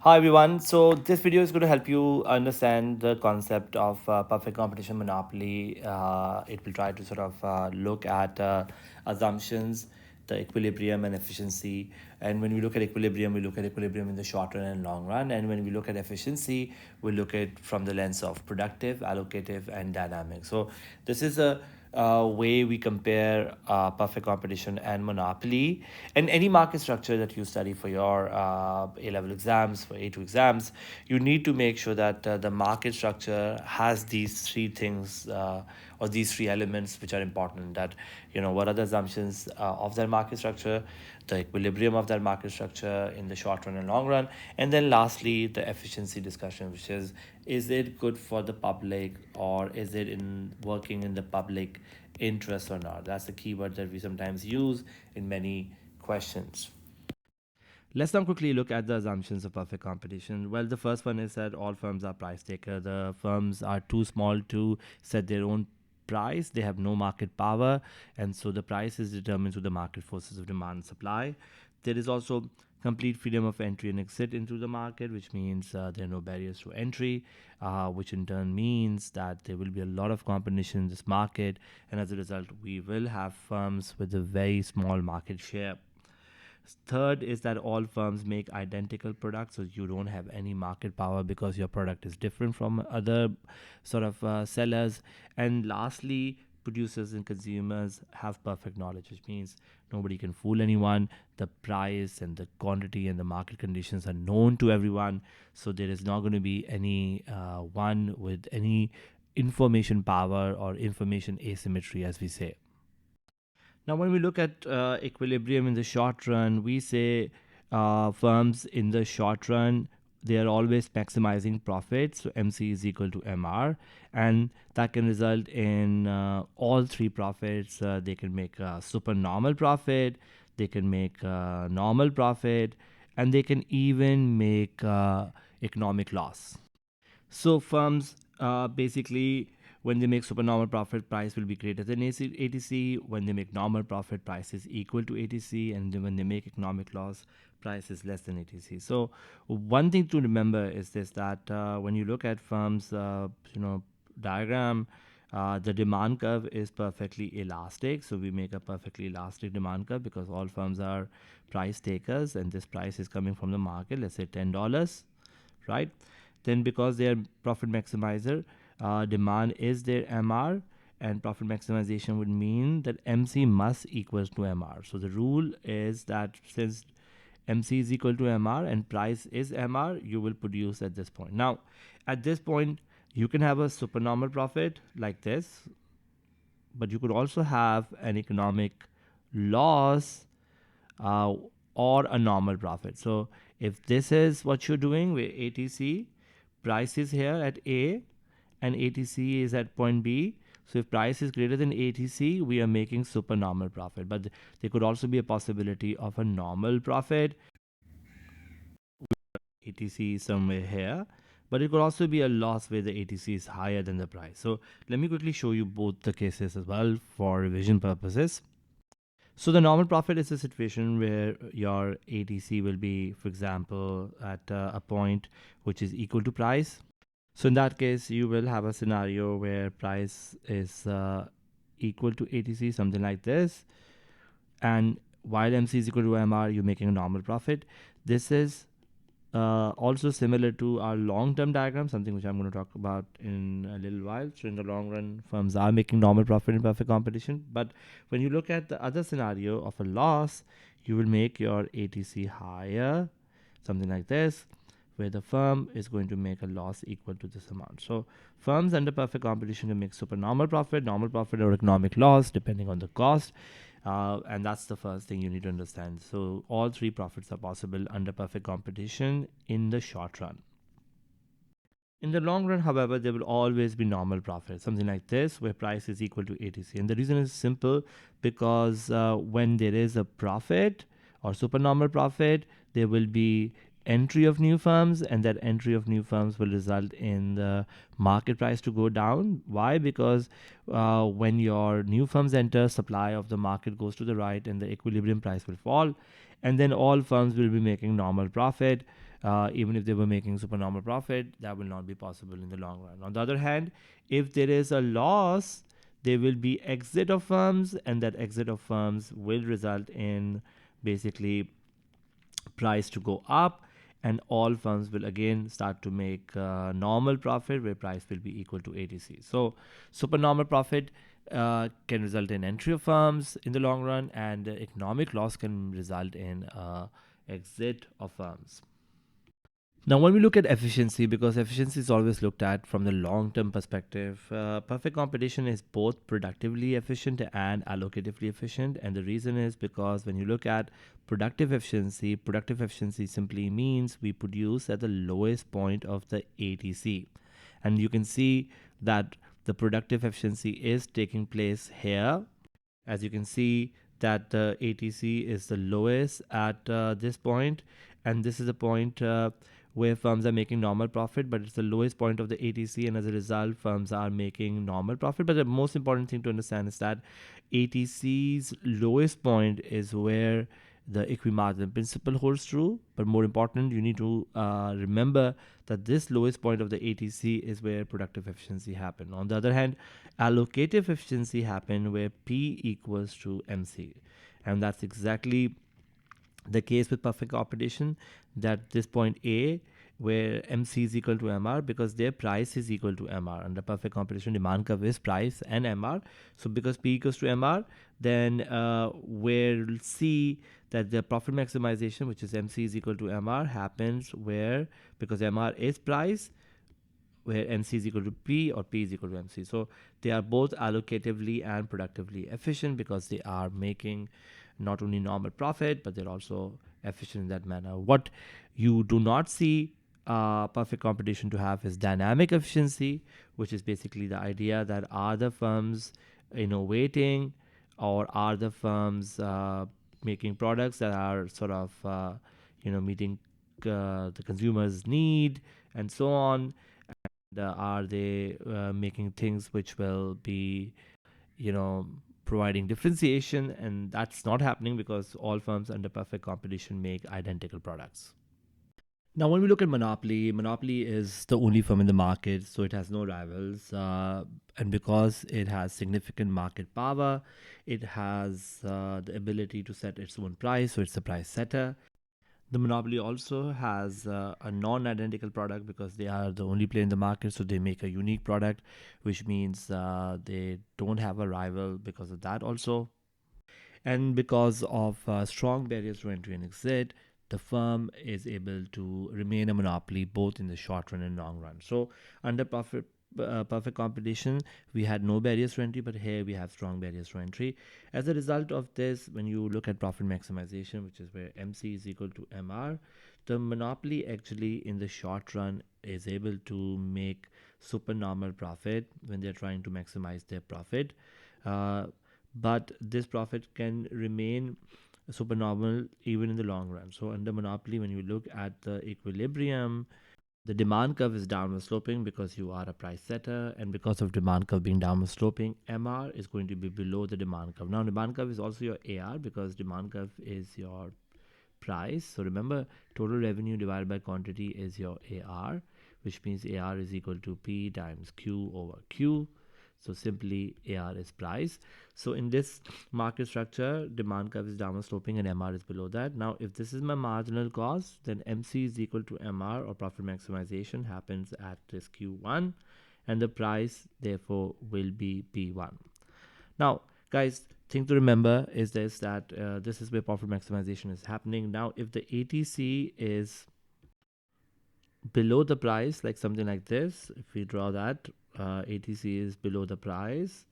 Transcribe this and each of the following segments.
Hi everyone. So this video is going to help you understand the concept of perfect competition monopoly. It will try to sort of look at assumptions, the equilibrium and efficiency. And when we look at equilibrium, we look at equilibrium in the short run and long run. And when we look at efficiency, we look at from the lens of productive, allocative, and dynamic. So this is a way we compare perfect competition and monopoly. And any market structure that you study for your A level exams, for A2 exams, you need to make sure that the market structure has these three things or these three elements which are important. That, what are the assumptions of that market structure, the equilibrium of that market structure in the short run and long run, and then lastly, the efficiency discussion, which is it good for the public or is it in working in the public interest or not? That's the keyword that we sometimes use in many questions. Let's now quickly look at the assumptions of perfect competition. Well, the first one is that all firms are price taker. The firms are too small to set their own price. They have no market power, and so the price is determined through the market forces of demand and supply. There is also complete freedom of entry and exit into the market, which means there are no barriers to entry, which in turn means that there will be a lot of competition in this market, and as a result, we will have firms with a very small market share. Third is that all firms make identical products, so you don't have any market power because your product is different from other sort of sellers. And lastly, producers and consumers have perfect knowledge, which means nobody can fool anyone. The price and the quantity and the market conditions are known to everyone, so there is not going to be any one with any information power or information asymmetry, as we say. Now, when we look at equilibrium in the short run, we say firms in the short run, they are always maximizing profits. So MC is equal to MR, and that can result in all three profits. They can make a supernormal profit, they can make a normal profit, and they can even make economic loss. So firms basically, when they make supernormal profit, price will be greater than ATC. When they make normal profit, price is equal to ATC, and then when they make economic loss, price is less than ATC. So one thing to remember is this: that when you look at firms, diagram. The demand curve is perfectly elastic, so we make a perfectly elastic demand curve because all firms are price takers, and this price is coming from the market. Let's say $10, right? Then because they are profit maximizer, demand is their MR, and profit maximization would mean that MC must equals to MR. So the rule is that since MC is equal to MR and price is MR, you will produce at this point. Now, at this point, you can have a supernormal profit like this, but you could also have an economic loss uh, or a normal profit. So if this is what you're doing with ATC, price is here at A and ATC is at point B. So if price is greater than ATC, we are making super normal profit. But there could also be a possibility of a normal profit. ATC is somewhere here. But it could also be a loss where the ATC is higher than the price. So let me quickly show you both the cases as well for revision purposes. So the normal profit is a situation where your ATC will be, for example, at a point which is equal to price. So in that case, you will have a scenario where price is equal to ATC, something like this. And while MC is equal to MR, you're making a normal profit. This is also similar to our long-term diagram, something which I'm going to talk about in a little while. So in the long run, firms are making normal profit in perfect competition. But when you look at the other scenario of a loss, you will make your ATC higher, something like this, where the firm is going to make a loss equal to this amount. So firms under perfect competition can make super normal profit, or economic loss, depending on the cost. And that's the first thing you need to understand. So all three profits are possible under perfect competition in the short run. In the long run, however, there will always be normal profit, something like this, where price is equal to ATC. And the reason is simple because when there is a profit or supernormal profit, there will be entry of new firms, and that entry of new firms will result in the market price to go down. Why? Because when your new firms enter, supply of the market goes to the right and the equilibrium price will fall. and then all firms will be making normal profit. Even if they were making supernormal profit, that will not be possible in the long run. On the other hand, if there is a loss, there will be exit of firms, and that exit of firms will result in basically price to go up, and all firms will again start to make normal profit where price will be equal to ATC. So supernormal profit can result in entry of firms in the long run, and economic loss can result in exit of firms. Now, when we look at efficiency, because efficiency is always looked at from the long term perspective, perfect competition is both productively efficient and allocatively efficient. And the reason is because when you look at productive efficiency simply means we produce at the lowest point of the ATC. And you can see that the productive efficiency is taking place here. As you can see, that the ATC is the lowest at this point, and this is the point where firms are making normal profit, but it's the lowest point of the ATC, and as a result, firms are making normal profit. But the most important thing to understand is that ATC's lowest point is where the equimargin principle holds true. But more important, you need to remember that this lowest point of the ATC is where productive efficiency happen. On the other hand, allocative efficiency happen where P equals to MC, and that's exactly the case with perfect competition, that this point A where MC is equal to MR, because their price is equal to MR. Under perfect competition, demand curve is price and MR. So because P equals to MR, then we'll see that the profit maximization, which is MC is equal to MR, happens where, because MR is price, where MC is equal to P or P is equal to MC. So they are both allocatively and productively efficient because they are making not only normal profit, but they're also efficient in that manner. What you do not see perfect competition to have is dynamic efficiency, which is basically the idea that are the firms innovating, or are the firms making products that are sort of meeting the consumer's need and so on. Are they making things which will be you know providing differentiation? And that's not happening because all firms under perfect competition make identical products. Now, when we look at Monopoly is the only firm in the market, so it has no rivals. And because it has significant market power, it has the ability to set its own price, so it's a price setter. The Monopoly also has a non identical product because they are the only player in the market, so they make a unique product, which means they don't have a rival because of that, also. And because of strong barriers to entry and exit, the firm is able to remain a monopoly both in the short run and long run. So, under perfect competition, we had no barriers to entry, but here we have strong barriers to entry. As a result of this, when you look at profit maximization, which is where MC is equal to MR, the monopoly actually in the short run is able to make supernormal profit when they're trying to maximize their profit. But this profit can remain supernormal even in the long run. So under monopoly, when you look at the equilibrium, the demand curve is downward sloping because you are a price setter, and because of demand curve being downward sloping, MR is going to be below the demand curve. Now, demand curve is also your AR because demand curve is your price. So remember, total revenue divided by quantity is your AR, which means AR is equal to P times Q over Q. So simply AR is price. So in this market structure, demand curve is downward sloping and MR is below that. Now, if this is my marginal cost, then MC is equal to MR, or profit maximization happens at this Q1, and the price therefore will be P1. Now, guys, thing to remember is this, that this is where profit maximization is happening. Now, if the ATC is below the price, like something like this, if we draw that, ATC is below the price,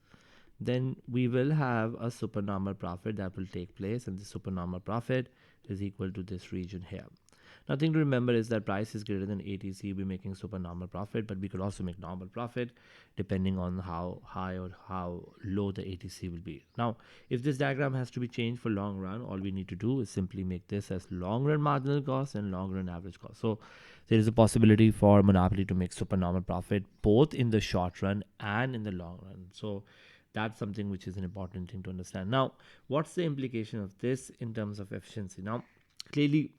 then we will have a supernormal profit that will take place, and the supernormal profit is equal to this region here. Nothing to remember is that price is greater than ATC, we're making supernormal profit, but we could also make normal profit depending on how high or how low the ATC will be. Now, if this diagram has to be changed for long run, all we need to do is simply make this as long run marginal cost and long run average cost. So there is a possibility for monopoly to make supernormal profit both in the short run and in the long run. So that's something which is an important thing to understand. Now, what's the implication of this in terms of efficiency? Now, Clearly,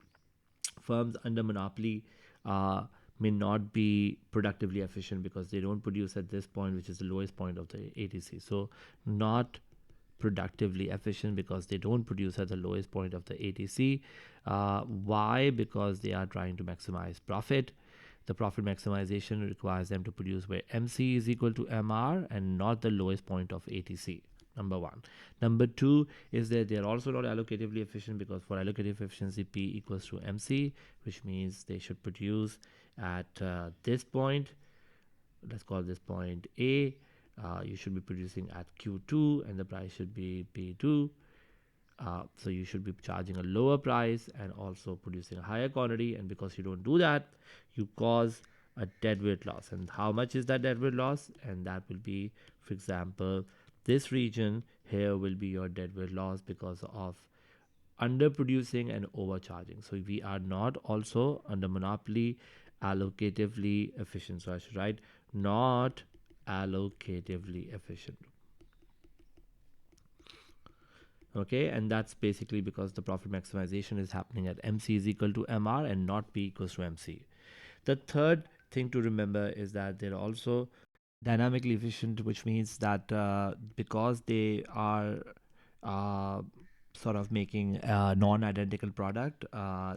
firms under monopoly uh, may not be productively efficient because they don't produce at this point, which is the lowest point of the ATC. So, not productively efficient because they don't produce at the lowest point of the ATC. Why? Because they are trying to maximize profit. The profit maximization requires them to produce where MC is equal to MR and not the lowest point of ATC. Number one. Number two is that they are also not allocatively efficient because for allocative efficiency, P equals to MC, which means they should produce at this point. Let's call this point A. You should be producing at Q2 and the price should be P2. So you should be charging a lower price and also producing a higher quantity, and because you don't do that, you cause a deadweight loss. And how much is that deadweight loss? And that will be, for example, this region here will be your deadweight loss because of underproducing and overcharging. So we are not also under monopoly allocatively efficient. So I should write not allocatively efficient. Okay, and that's basically because the profit maximization is happening at MC is equal to MR and not P equals to MC. The third thing to remember is that they're also dynamically efficient, which means that because they are uh, sort of making a non-identical product,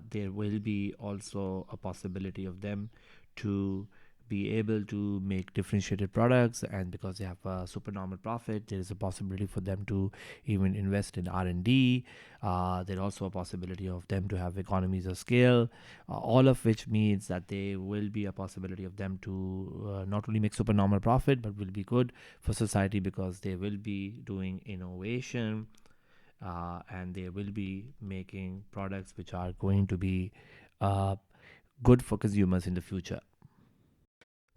there will be also a possibility of them to be able to make differentiated products, and because they have a supernormal profit, there is a possibility for them to even invest in R&D. There's also a possibility of them to have economies of scale, all of which means that there will be a possibility of them to not only make supernormal profit but will be good for society because they will be doing innovation, and they will be making products which are going to be uh, good for consumers in the future.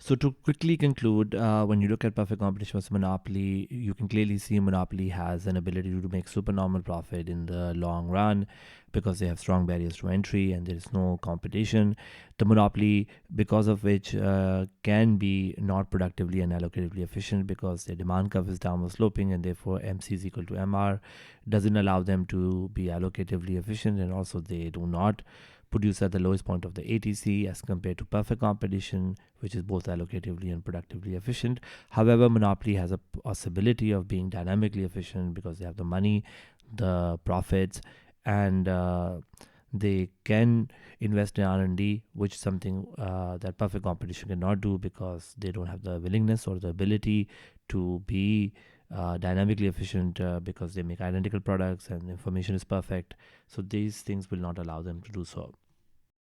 So to quickly conclude, when you look at perfect competition versus monopoly, you can clearly see monopoly has an ability to make supernormal profit in the long run because they have strong barriers to entry and there is no competition. The monopoly, because of which, can be not productively and allocatively efficient because their demand curve is downward sloping and therefore MC is equal to MR, doesn't allow them to be allocatively efficient, and also they do not produce at the lowest point of the ATC as compared to perfect competition, which is both allocatively and productively efficient. However, monopoly has a possibility of being dynamically efficient because they have the money, the profits, and they can invest in R&D, which is something that perfect competition cannot do because they don't have the willingness or the ability to be dynamically efficient because they make identical products and information is perfect. So these things will not allow them to do so.